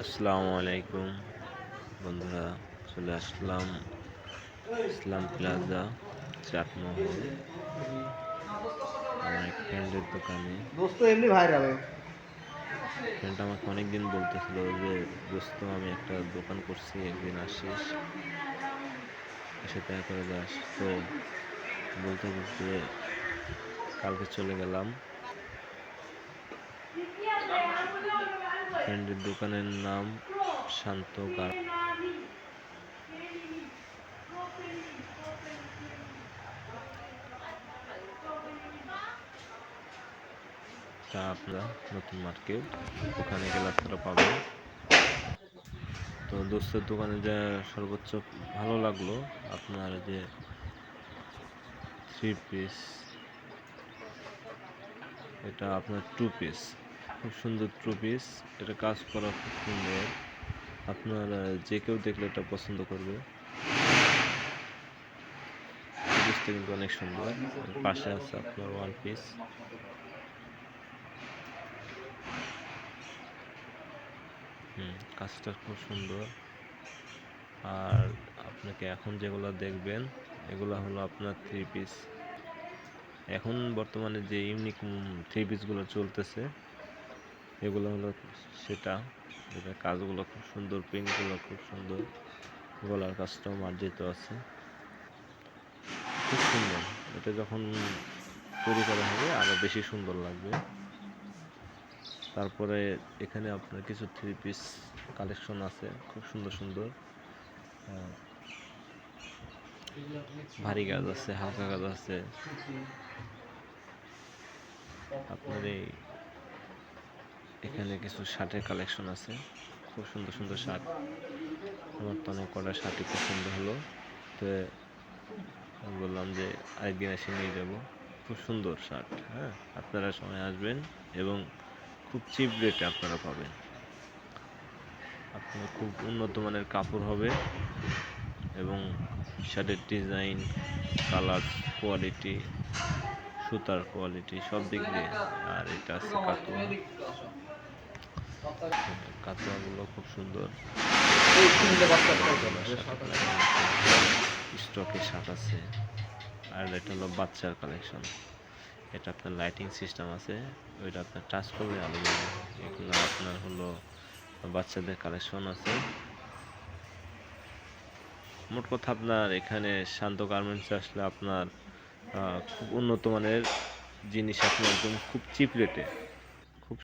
আসসালামু আলাইকুম বন্ধুরা, চলে আসলাম ইসলাম প্লাজা চাটমোহর আমার এক ফ্রেন্ডের দোকানে। ফ্রেন্ড আমাকে অনেকদিন বলতেছিল যে দোস্ত, আমি একটা দোকান করছি, একদিন আসিস, এসে দেখা করে যাস। তো বলতে বলতে কালকে চলে গেলাম। ফ্রেন্ডের দোকানের নাম শান্ত গার্মেন্টস। তা আপনারা নতুন মার্কেট, ওখানে গেলে আপনারা পাবেন। তো দোস্তের দোকানে যা সর্বোচ্চ ভালো লাগলো আপনার যে 3 পিস, এটা আপনার 2 পিস, খুব সুন্দর 2 পিস। এটা কাজ করা খুব সুন্দর, আপনার যে কেউ দেখলে এটা পছন্দ করবে। পিসটা কিন্তু অনেক সুন্দর। পাশে আছে আপনার 1 পিস। কাজটা খুব সুন্দর। আর আপনাকে এখন যেগুলো দেখবেন এগুলো হলো আপনার 3 পিস। এখন বর্তমানে যে ইউনিক 3 পিসগুলো চলতেছে এগুলো হলো সেটা। এটা কাজগুলো খুব সুন্দর, প্রিন্টগুলো খুব সুন্দর, গলার কাজটাও মার্জিত আছে, খুব সুন্দর। এটা যখন তৈরি করা হবে আরো বেশি সুন্দর লাগবে। তারপরে এখানে আপনার কিছু 3 পিস কালেকশন আছে, খুব সুন্দর সুন্দর। ভারী কাজ আছে, হালকা কাজ আছে। আপনার এখানে কিছু শার্টের কালেকশন আছে, খুব সুন্দর সুন্দর শার্ট। আমার তো অনেক কটা শার্টই পছন্দ হলো, তো আমি বললাম যে আরেকদিন এসে নিয়ে যাব। খুব সুন্দর শার্ট। হ্যাঁ, আপনারা সময় আসবেন এবং খুব চিপ রেটে আপনারা পাবেন। আপনার খুব উন্নত মানের কাপড় হবে এবং শার্টের ডিজাইন, কালার, কোয়ালিটি, সুতার কোয়ালিটি সব দিক দিয়ে। আর এটা আছে কাতুয়া, কাতুয়াগুলো খুব সুন্দর। স্টকে শার্ট আছে। আর এটা হলো বাচ্চার কালেকশন। এটা আপনার লাইটিং সিস্টেম আছে, ওইটা আপনার টাচ করলে আলো জ্বলবে। এগুলো আপনার হলো বাচ্চাদের কালেকশন আছে। মোট কথা আপনার এখানে শান্ত গার্মেন্টসে আসলে আপনার খুব উন্নত মানের জিনিস আপনি একদম খুব চিপ রেটে